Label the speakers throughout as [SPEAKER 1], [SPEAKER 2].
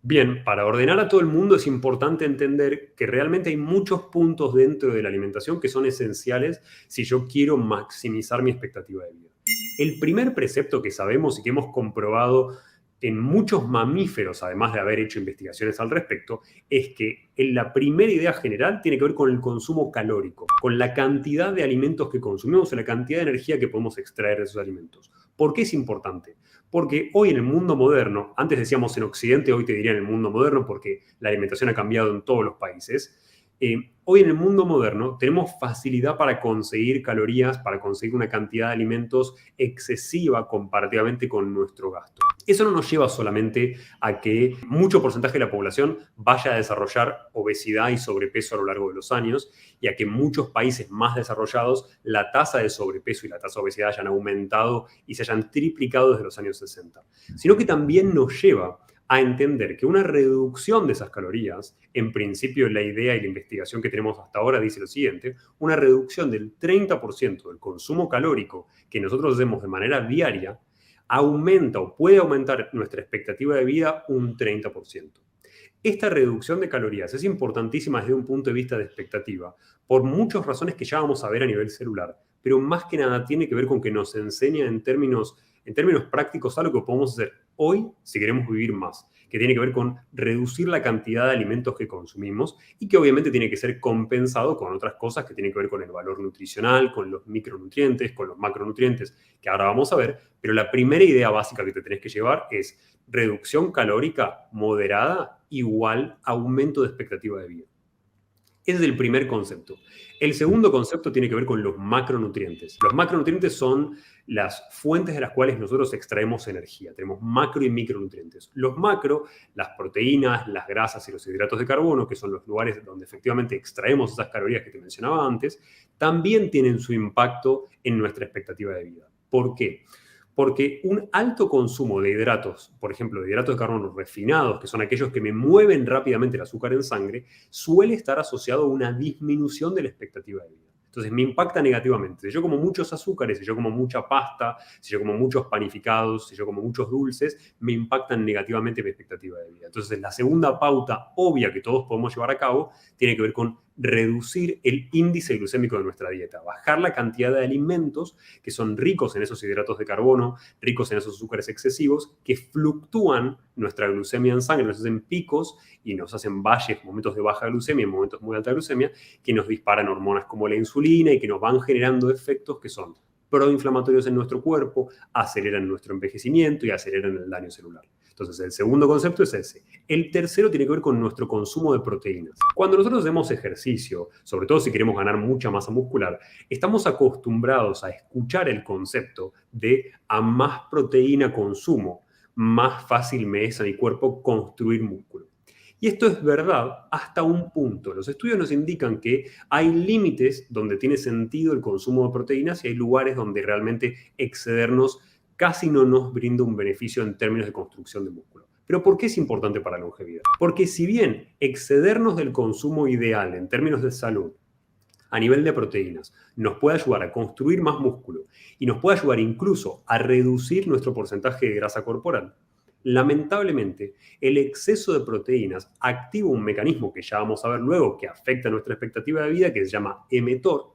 [SPEAKER 1] Bien, para ordenar a todo el mundo es importante entender que realmente hay muchos puntos dentro de la alimentación que son esenciales si yo quiero maximizar mi expectativa de vida. El primer precepto que sabemos y que hemos comprobado en muchos mamíferos, además de haber hecho investigaciones al respecto, es que en la primera idea general tiene que ver con el consumo calórico, con la cantidad de alimentos que consumimos y la cantidad de energía que podemos extraer de esos alimentos. ¿Por qué es importante? Porque hoy en el mundo moderno, antes decíamos en Occidente, hoy te diría en el mundo moderno porque la alimentación ha cambiado en todos los países, hoy en el mundo moderno tenemos facilidad para conseguir calorías, para conseguir una cantidad de alimentos excesiva comparativamente con nuestro gasto. Eso no nos lleva solamente a que mucho porcentaje de la población vaya a desarrollar obesidad y sobrepeso a lo largo de los años y a que en muchos países más desarrollados la tasa de sobrepeso y la tasa de obesidad hayan aumentado y se hayan triplicado desde los años 60, sino que también nos lleva a entender que una reducción de esas calorías, en principio la idea y la investigación que tenemos hasta ahora dice lo siguiente, una reducción del 30% del consumo calórico que nosotros hacemos de manera diaria, aumenta o puede aumentar nuestra expectativa de vida un 30%. Esta reducción de calorías es importantísima desde un punto de vista de expectativa, por muchas razones que ya vamos a ver a nivel celular, pero más que nada tiene que ver con que nos enseña en términos prácticos algo que podemos hacer hoy si queremos vivir más, que tiene que ver con reducir la cantidad de alimentos que consumimos y que obviamente tiene que ser compensado con otras cosas que tienen que ver con el valor nutricional, con los micronutrientes, con los macronutrientes, que ahora vamos a ver, pero la primera idea básica que te tenés que llevar es reducción calórica moderada igual aumento de expectativa de vida. Ese es el primer concepto. El segundo concepto tiene que ver con los macronutrientes. Los macronutrientes son las fuentes de las cuales nosotros extraemos energía. Tenemos macro y micronutrientes. Los macro, las proteínas, las grasas y los hidratos de carbono, que son los lugares donde efectivamente extraemos esas calorías que te mencionaba antes, también tienen su impacto en nuestra expectativa de vida. ¿Por qué? Porque un alto consumo de hidratos, por ejemplo, de hidratos de carbono refinados, que son aquellos que me mueven rápidamente el azúcar en sangre, suele estar asociado a una disminución de la expectativa de vida. Entonces me impacta negativamente. Si yo como muchos azúcares, si yo como mucha pasta, si yo como muchos panificados, si yo como muchos dulces, me impactan negativamente mi expectativa de vida. Entonces la segunda pauta obvia que todos podemos llevar a cabo tiene que ver con reducir el índice glucémico de nuestra dieta, bajar la cantidad de alimentos que son ricos en esos hidratos de carbono, ricos en esos azúcares excesivos, que fluctúan nuestra glucemia en sangre, nos hacen picos y nos hacen valles, momentos de baja glucemia, momentos muy alta glucemia, que nos disparan hormonas como la insulina y que nos van generando efectos que son proinflamatorios en nuestro cuerpo, aceleran nuestro envejecimiento y aceleran el daño celular. Entonces, el segundo concepto es ese. El tercero tiene que ver con nuestro consumo de proteínas. Cuando nosotros hacemos ejercicio, sobre todo si queremos ganar mucha masa muscular, estamos acostumbrados a escuchar el concepto de a más proteína consumo, más fácil me es a mi cuerpo construir músculo. Y esto es verdad hasta un punto. Los estudios nos indican que hay límites donde tiene sentido el consumo de proteínas y hay lugares donde realmente excedernos casi no nos brinda un beneficio en términos de construcción de músculo. Pero ¿por qué es importante para la longevidad? Porque si bien excedernos del consumo ideal en términos de salud a nivel de proteínas nos puede ayudar a construir más músculo y nos puede ayudar incluso a reducir nuestro porcentaje de grasa corporal, lamentablemente el exceso de proteínas activa un mecanismo que ya vamos a ver luego que afecta nuestra expectativa de vida, que se llama mTOR,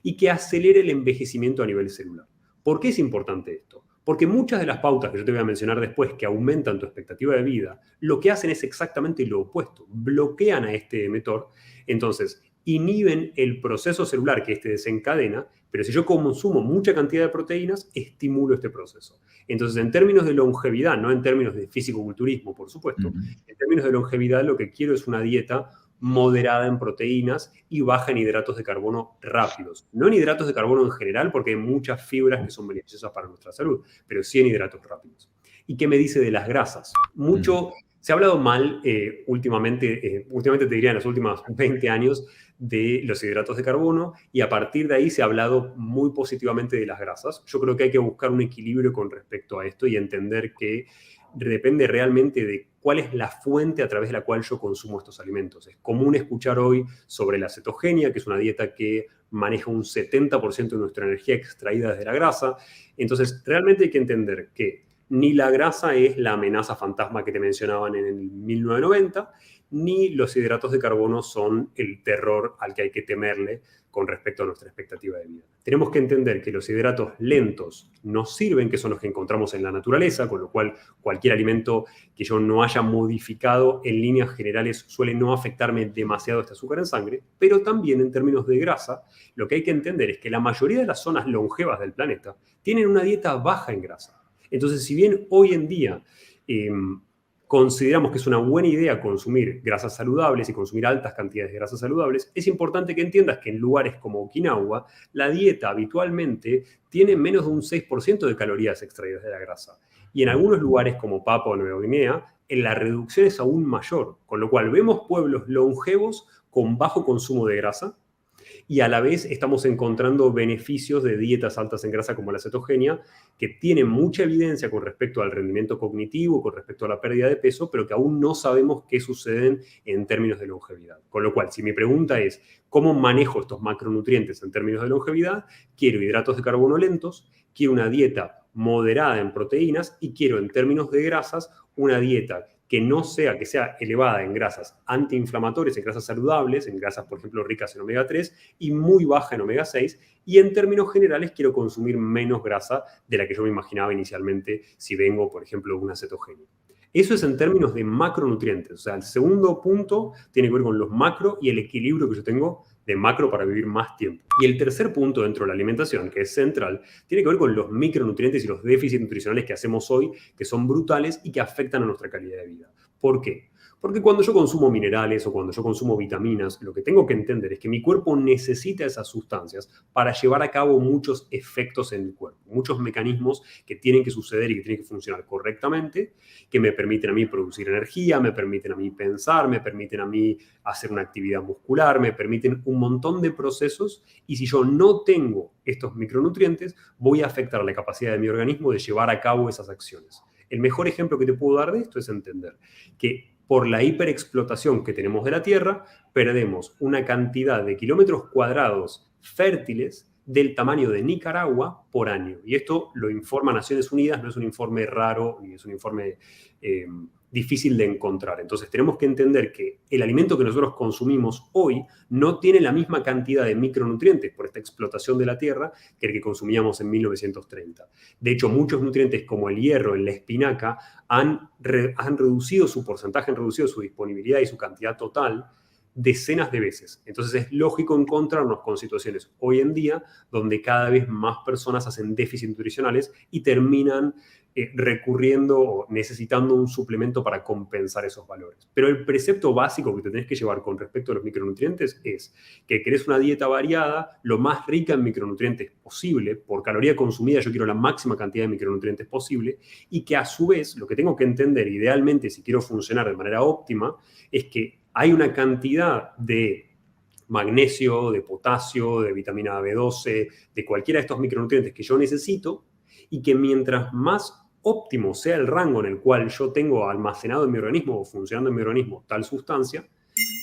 [SPEAKER 1] y que acelera el envejecimiento a nivel celular. ¿Por qué es importante esto? Porque muchas de las pautas que yo te voy a mencionar después que aumentan tu expectativa de vida, lo que hacen es exactamente lo opuesto, bloquean a este mTOR, entonces inhiben el proceso celular que este desencadena, pero si yo consumo mucha cantidad de proteínas, estimulo este proceso. Entonces, en términos de longevidad, no en términos de fisicoculturismo, por supuesto,
[SPEAKER 2] Ujú.
[SPEAKER 1] en términos de longevidad lo que quiero es una dieta moderada en proteínas y baja en hidratos de carbono rápidos. No en hidratos de carbono en general, porque hay muchas fibras que son beneficiosas para nuestra salud, pero sí en hidratos rápidos. ¿Y qué me dice de las grasas?
[SPEAKER 2] Ujú.
[SPEAKER 1] Mucho, se ha hablado mal últimamente te diría en los últimos 20 años, de los hidratos de carbono y a partir de ahí se ha hablado muy positivamente de las grasas. Yo creo que hay que buscar un equilibrio con respecto a esto y entender que depende realmente de cuál es la fuente a través de la cual yo consumo estos alimentos. Es común escuchar hoy sobre la cetogenia, que es una dieta que maneja un 70% de nuestra energía extraída desde la grasa. Entonces, realmente hay que entender que Ni la grasa es la amenaza fantasma que te mencionaban en el 1990, ni los hidratos de carbono son el terror al que hay que temerle con respecto a nuestra expectativa de vida. Tenemos que entender que los hidratos lentos nos sirven, que son los que encontramos en la naturaleza, con lo cual cualquier alimento que yo no haya modificado en líneas generales suele no afectarme demasiado este azúcar en sangre, pero también en términos de grasa, lo que hay que entender es que la mayoría de las zonas longevas del planeta tienen una dieta baja en grasa. Entonces, si bien hoy en día consideramos que es una buena idea consumir grasas saludables y consumir altas cantidades de grasas saludables, es importante que entiendas que en lugares como Okinawa, la dieta habitualmente tiene menos de un 6% de calorías extraídas de la grasa. Y en algunos lugares como Papua Nueva Guinea, la reducción es aún mayor, con lo cual vemos pueblos longevos con bajo consumo de grasa, y a la vez estamos encontrando beneficios de dietas altas en grasa como la cetogenia, que tienen mucha evidencia con respecto al rendimiento cognitivo, con respecto a la pérdida de peso, pero que aún no sabemos qué suceden en términos de longevidad. Con lo cual, si mi pregunta es, ¿cómo manejo estos macronutrientes en términos de longevidad? Quiero hidratos de carbono lentos, quiero una dieta moderada en proteínas y quiero en términos de grasas una dieta que sea elevada en grasas antiinflamatorias, en grasas saludables, en grasas, por ejemplo, ricas en omega 3 y muy baja en omega 6. Y en términos generales quiero consumir menos grasa de la que yo me imaginaba inicialmente si vengo, por ejemplo, de una cetogenia. Eso es en términos de macronutrientes. O sea, el segundo punto tiene que ver con los macro y el equilibrio que yo tengo de macro para vivir más tiempo. Y el tercer punto dentro de la alimentación, que es central, tiene que ver con los micronutrientes y los déficits nutricionales que hacemos hoy, que son brutales y que afectan a nuestra calidad de vida. ¿Por qué? Porque cuando yo consumo minerales o cuando yo consumo vitaminas, lo que tengo que entender es que mi cuerpo necesita esas sustancias para llevar a cabo muchos efectos en el cuerpo, muchos mecanismos que tienen que suceder y que tienen que funcionar correctamente, que me permiten a mí producir energía, me permiten a mí pensar, me permiten a mí hacer una actividad muscular, me permiten un montón de procesos, y si yo no tengo estos micronutrientes, voy a afectar la capacidad de mi organismo de llevar a cabo esas acciones. El mejor ejemplo que te puedo dar de esto es entender que por la hiperexplotación que tenemos de la Tierra, perdemos una cantidad de kilómetros cuadrados fértiles del tamaño de Nicaragua por año. Y esto lo informa Naciones Unidas, no es un informe raro ni es un informe difícil de encontrar. Entonces tenemos que entender que el alimento que nosotros consumimos hoy no tiene la misma cantidad de micronutrientes por esta explotación de la tierra que el que consumíamos en 1930. De hecho, muchos nutrientes como el hierro en la espinaca han reducido su porcentaje, han reducido su disponibilidad y su cantidad total decenas de veces. Entonces es lógico encontrarnos con situaciones hoy en día donde cada vez más personas hacen déficits nutricionales y terminan recurriendo o necesitando un suplemento para compensar esos valores. Pero el precepto básico que te tenés que llevar con respecto a los micronutrientes es que querés una dieta variada, lo más rica en micronutrientes posible. Por caloría consumida yo quiero la máxima cantidad de micronutrientes posible, y que a su vez lo que tengo que entender idealmente si quiero funcionar de manera óptima es que hay una cantidad de magnesio, de potasio, de vitamina B12, de cualquiera de estos micronutrientes que yo necesito, y que mientras más óptimo sea el rango en el cual yo tengo almacenado en mi organismo o funcionando en mi organismo tal sustancia,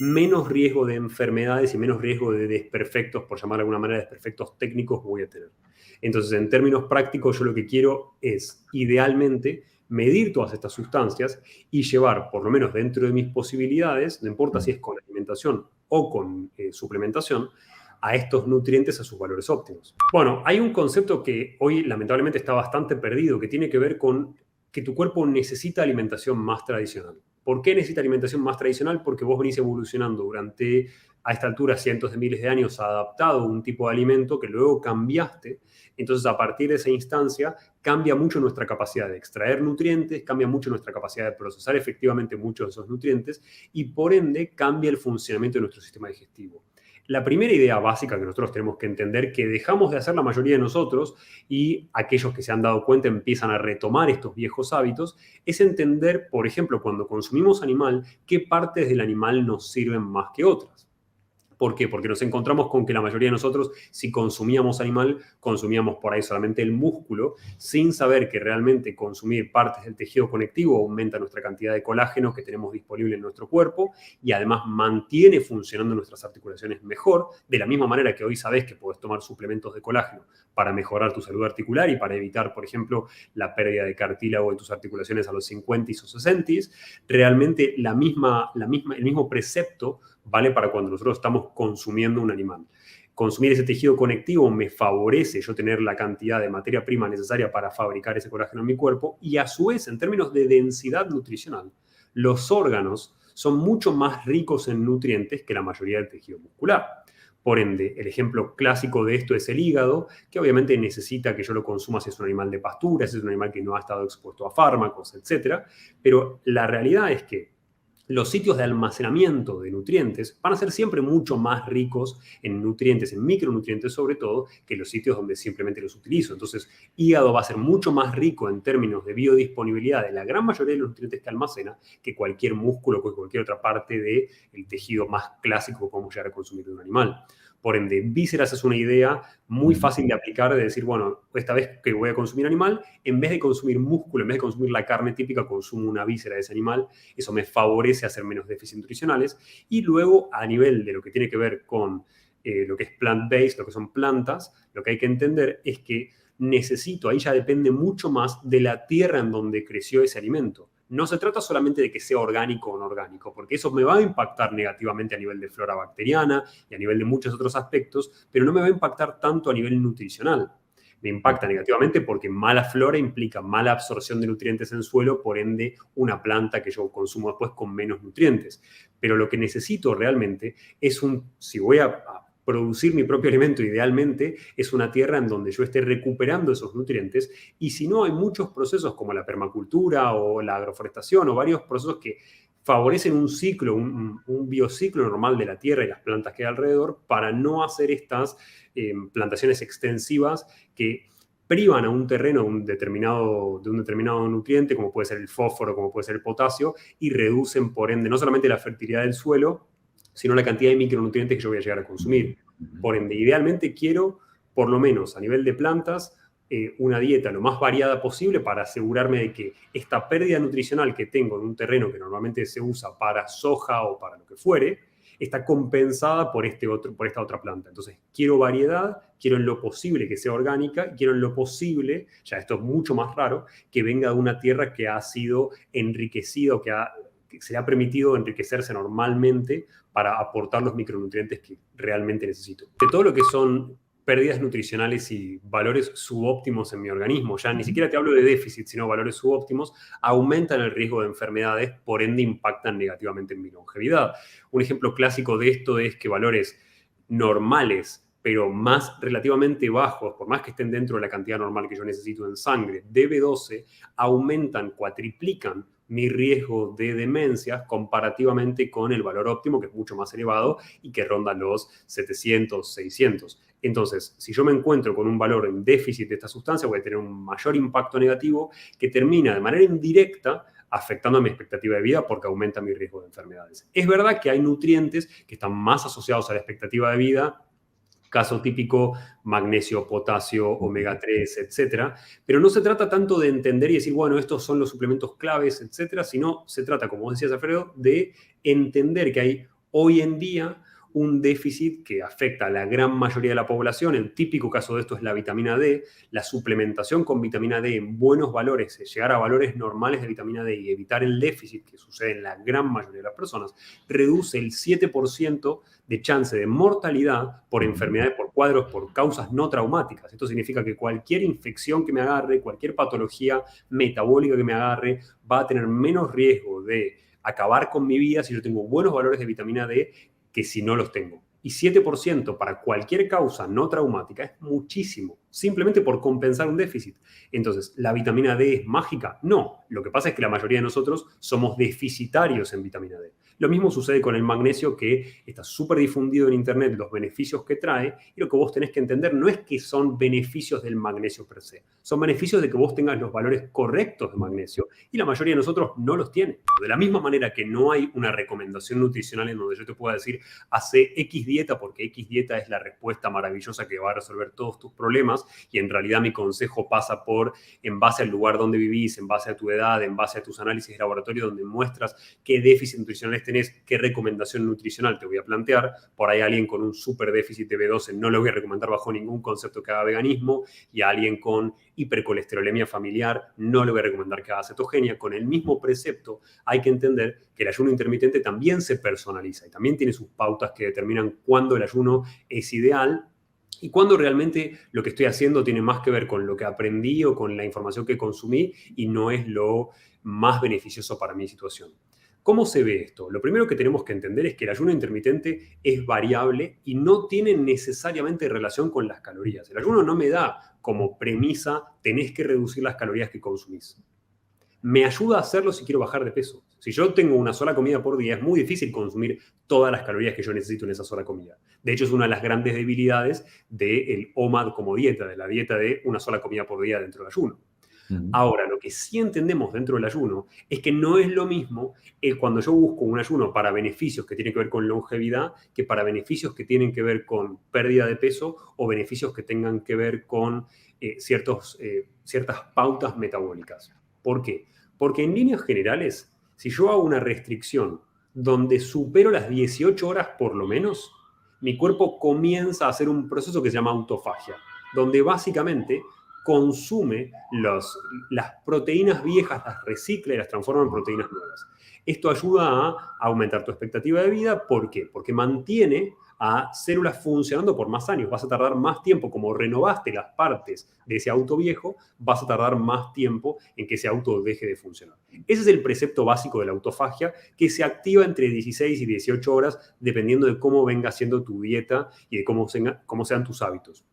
[SPEAKER 1] menos riesgo de enfermedades y menos riesgo de desperfectos, por llamar de alguna manera, desperfectos técnicos voy a tener. Entonces, en términos prácticos, yo lo que quiero es, idealmente, medir todas estas sustancias y llevar, por lo menos dentro de mis posibilidades, no importa si es con alimentación o con suplementación, a estos nutrientes a sus valores óptimos. Bueno, hay un concepto que hoy lamentablemente está bastante perdido, que tiene que ver con que tu cuerpo necesita alimentación más tradicional. ¿Por qué necesita alimentación más tradicional? Porque vos venís evolucionando durante, a esta altura, cientos de miles de años, adaptado a un tipo de alimento que luego cambiaste. Entonces, a partir de esa instancia, cambia mucho nuestra capacidad de extraer nutrientes, cambia mucho nuestra capacidad de procesar efectivamente muchos de esos nutrientes, y por ende cambia el funcionamiento de nuestro sistema digestivo. La primera idea básica que nosotros tenemos que entender, que dejamos de hacer la mayoría de nosotros y aquellos que se han dado cuenta empiezan a retomar estos viejos hábitos, es entender, por ejemplo, cuando consumimos animal, qué partes del animal nos sirven más que otras. ¿Por qué? Porque nos encontramos con que la mayoría de nosotros, si consumíamos animal, consumíamos por ahí solamente el músculo, sin saber que realmente consumir partes del tejido conectivo aumenta nuestra cantidad de colágeno que tenemos disponible en nuestro cuerpo y además mantiene funcionando nuestras articulaciones mejor, de la misma manera que hoy sabés que podés tomar suplementos de colágeno para mejorar tu salud articular y para evitar, por ejemplo, la pérdida de cartílago en tus articulaciones a los 50 o 60, realmente el mismo precepto vale para cuando nosotros estamos consumiendo un animal. Consumir ese tejido conectivo me favorece yo tener la cantidad de materia prima necesaria para fabricar ese colágeno en mi cuerpo y a su vez, en términos de densidad nutricional, los órganos son mucho más ricos en nutrientes que la mayoría del tejido muscular. Por ende, el ejemplo clásico de esto es el hígado, que obviamente necesita que yo lo consuma si es un animal de pastura, si es un animal que no ha estado expuesto a fármacos, etc. Pero la realidad es que los sitios de almacenamiento de nutrientes van a ser siempre mucho más ricos en nutrientes, en micronutrientes sobre todo, que los sitios donde simplemente los utilizo. Entonces, hígado va a ser mucho más rico en términos de biodisponibilidad de la gran mayoría de los nutrientes que almacena que cualquier músculo o cualquier otra parte del tejido más clásico que podemos llegar a consumir de un animal. Por ende, vísceras es una idea muy fácil de aplicar, de decir, bueno, esta vez que voy a consumir animal, en vez de consumir músculo, en vez de consumir la carne típica, consumo una víscera de ese animal. Eso me favorece hacer menos déficits nutricionales. Y luego, a nivel de lo que tiene que ver con lo que es plant-based, lo que son plantas, lo que hay que entender es que necesito, ahí ya depende mucho más de la tierra en donde creció ese alimento. No se trata solamente de que sea orgánico o no orgánico, porque eso me va a impactar negativamente a nivel de flora bacteriana y a nivel de muchos otros aspectos, pero no me va a impactar tanto a nivel nutricional. Me impacta negativamente porque mala flora implica mala absorción de nutrientes en suelo, por ende una planta que yo consumo después con menos nutrientes. Pero lo que necesito realmente es si voy a producir mi propio alimento idealmente, es una tierra en donde yo esté recuperando esos nutrientes y si no hay muchos procesos como la permacultura o la agroforestación o varios procesos que favorecen un ciclo, un biociclo normal de la tierra y las plantas que hay alrededor para no hacer estas plantaciones extensivas que privan a un terreno de un determinado nutriente, como puede ser el fósforo, como puede ser el potasio, y reducen, por ende, no solamente la fertilidad del suelo, sino la cantidad de micronutrientes que yo voy a llegar a consumir. Por ende, idealmente quiero, por lo menos a nivel de plantas, una dieta lo más variada posible para asegurarme de que esta pérdida nutricional que tengo en un terreno que normalmente se usa para soja o para lo que fuere, está compensada por esta otra planta. Entonces, quiero variedad, quiero en lo posible que sea orgánica, quiero en lo posible, ya esto es mucho más raro, que venga de una tierra que ha sido enriquecida o que se le ha permitido enriquecerse normalmente para aportar los micronutrientes que realmente necesito. De todo lo que son pérdidas nutricionales y valores subóptimos en mi organismo, ya ni siquiera te hablo de déficit, sino valores subóptimos, aumentan el riesgo de enfermedades, por ende impactan negativamente en mi longevidad. Un ejemplo clásico de esto es que valores normales, pero más relativamente bajos, por más que estén dentro de la cantidad normal que yo necesito en sangre, de B12, aumentan, cuatriplican mi riesgo de demencia comparativamente con el valor óptimo, que es mucho más elevado y que ronda los 700, 600. Entonces, si yo me encuentro con un valor en déficit de esta sustancia, voy a tener un mayor impacto negativo que termina de manera indirecta afectando a mi expectativa de vida porque aumenta mi riesgo de enfermedades. Es verdad que hay nutrientes que están más asociados a la expectativa de vida, caso típico, magnesio, potasio, omega 3, etcétera. Pero no se trata tanto de entender y decir, bueno, estos son los suplementos claves, etcétera, sino se trata, como decías, Alfredo, de entender que hay hoy en día un déficit que afecta a la gran mayoría de la población. El típico caso de esto es la vitamina D. La suplementación con vitamina D en buenos valores, llegar a valores normales de vitamina D y evitar el déficit que sucede en la gran mayoría de las personas, reduce el 7% de chance de mortalidad por enfermedades, por cuadros, por causas no traumáticas. Esto significa que cualquier infección que me agarre, cualquier patología metabólica que me agarre, va a tener menos riesgo de acabar con mi vida si yo tengo buenos valores de vitamina D que si no los tengo. Y 7% para cualquier causa no traumática es muchísimo. simplemente por compensar un déficit. Entonces, ¿la vitamina D es mágica? No. Lo que pasa es que la mayoría de nosotros somos deficitarios en vitamina D. Lo mismo sucede con el magnesio, que está súper difundido en internet los beneficios que trae, y lo que vos tenés que entender no es que son beneficios del magnesio per se, son beneficios de que vos tengas los valores correctos de magnesio, y la mayoría de nosotros no los tiene. De la misma manera que no hay una recomendación nutricional en donde yo te pueda decir, hace X dieta porque X dieta es la respuesta maravillosa que va a resolver todos tus problemas, y en realidad mi consejo pasa por, en base al lugar donde vivís, en base a tu edad, en base a tus análisis de laboratorio donde muestras qué déficit nutricional tenés, qué recomendación nutricional te voy a plantear. Por ahí alguien con un súper déficit de B12 no le voy a recomendar bajo ningún concepto que haga veganismo, y a alguien con hipercolesterolemia familiar no le voy a recomendar que haga cetogenia. Con el mismo precepto hay que entender que el ayuno intermitente también se personaliza y también tiene sus pautas que determinan cuándo el ayuno es ideal y cuándo realmente lo que estoy haciendo tiene más que ver con lo que aprendí o con la información que consumí y no es lo más beneficioso para mi situación. ¿Cómo se ve esto? Lo primero que tenemos que entender es que el ayuno intermitente es variable y no tiene necesariamente relación con las calorías. El ayuno no me da como premisa, tenés que reducir las calorías que consumís. Me ayuda a hacerlo si quiero bajar de peso. Si yo tengo una sola comida por día, es muy difícil consumir todas las calorías que yo necesito en esa sola comida. De hecho, es una de las grandes debilidades del OMAD como dieta, de la dieta de una sola comida por día dentro del ayuno. Ahora, lo que sí entendemos dentro del ayuno es que no es lo mismo cuando yo busco un ayuno para beneficios que tienen que ver con longevidad que para beneficios que tienen que ver con pérdida de peso o beneficios que tengan que ver con ciertas pautas metabólicas. ¿Por qué? Porque en líneas generales, si yo hago una restricción donde supero las 18 horas por lo menos, mi cuerpo comienza a hacer un proceso que se llama autofagia, donde básicamente consume las proteínas viejas, las recicla y las transforma en proteínas nuevas. Esto ayuda a aumentar tu expectativa de vida. ¿Por qué? Porque mantiene a células funcionando por más años. Vas a tardar más tiempo, como renovaste las partes de ese auto viejo, vas a tardar más tiempo en que ese auto deje de funcionar. Ese es el precepto básico de la autofagia, que se activa entre 16 y 18 horas, dependiendo de cómo venga siendo tu dieta y de cómo sean tus hábitos.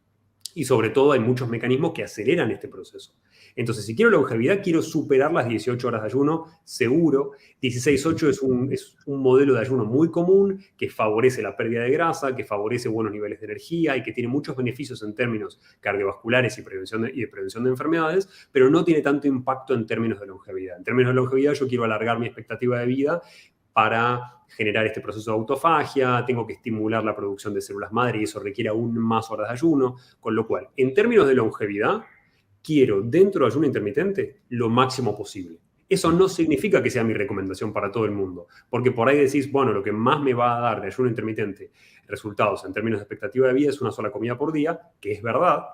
[SPEAKER 1] Y sobre todo hay muchos mecanismos que aceleran este proceso. Entonces, si quiero longevidad, quiero superar las 18 horas de ayuno, seguro. 16-8 es un modelo de ayuno muy común que favorece la pérdida de grasa, que favorece buenos niveles de energía y que tiene muchos beneficios en términos cardiovasculares y de prevención de enfermedades, pero no tiene tanto impacto en términos de longevidad. En términos de longevidad, yo quiero alargar mi expectativa de vida para generar este proceso de autofagia, tengo que estimular la producción de células madre y eso requiere aún más horas de ayuno, con lo cual, en términos de longevidad, quiero dentro del ayuno intermitente lo máximo posible. Eso no significa que sea mi recomendación para todo el mundo, porque por ahí decís, bueno, lo que más me va a dar de ayuno intermitente resultados en términos de expectativa de vida es una sola comida por día, que es verdad,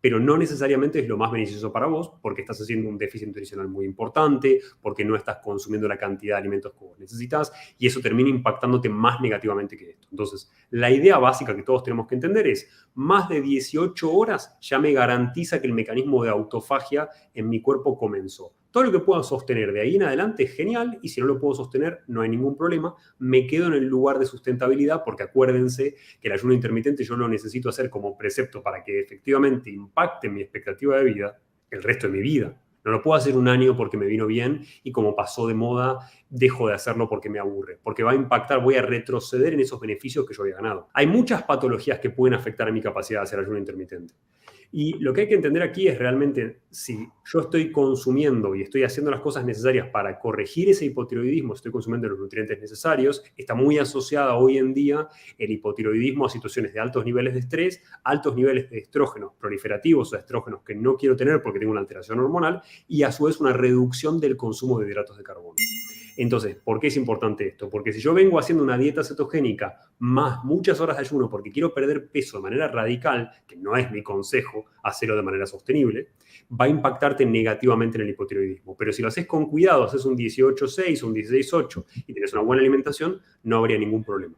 [SPEAKER 1] pero no necesariamente es lo más beneficioso para vos porque estás haciendo un déficit nutricional muy importante, porque no estás consumiendo la cantidad de alimentos que vos necesitas y eso termina impactándote más negativamente que esto. Entonces, la idea básica que todos tenemos que entender es, más de 18 horas ya me garantiza que el mecanismo de autofagia en mi cuerpo comenzó. Todo lo que pueda sostener de ahí en adelante es genial y si no lo puedo sostener no hay ningún problema. Me quedo en el lugar de sustentabilidad porque acuérdense que el ayuno intermitente yo lo necesito hacer como precepto para que efectivamente impacte mi expectativa de vida el resto de mi vida. No lo puedo hacer un año porque me vino bien y como pasó de moda, dejo de hacerlo porque me aburre. Porque va a impactar, voy a retroceder en esos beneficios que yo había ganado. Hay muchas patologías que pueden afectar a mi capacidad de hacer ayuno intermitente. Y lo que hay que entender aquí es realmente si yo estoy consumiendo y estoy haciendo las cosas necesarias para corregir ese hipotiroidismo, estoy consumiendo los nutrientes necesarios, está muy asociada hoy en día el hipotiroidismo a situaciones de altos niveles de estrés, altos niveles de estrógenos proliferativos o estrógenos que no quiero tener porque tengo una alteración hormonal y a su vez una reducción del consumo de hidratos de carbono. Entonces, ¿por qué es importante esto? Porque si yo vengo haciendo una dieta cetogénica más muchas horas de ayuno porque quiero perder peso de manera radical, que no es mi consejo hacerlo de manera sostenible, va a impactarte negativamente en el hipotiroidismo. Pero si lo haces con cuidado, haces un 18-6 o un 16-8 y tienes una buena alimentación, no habría ningún problema.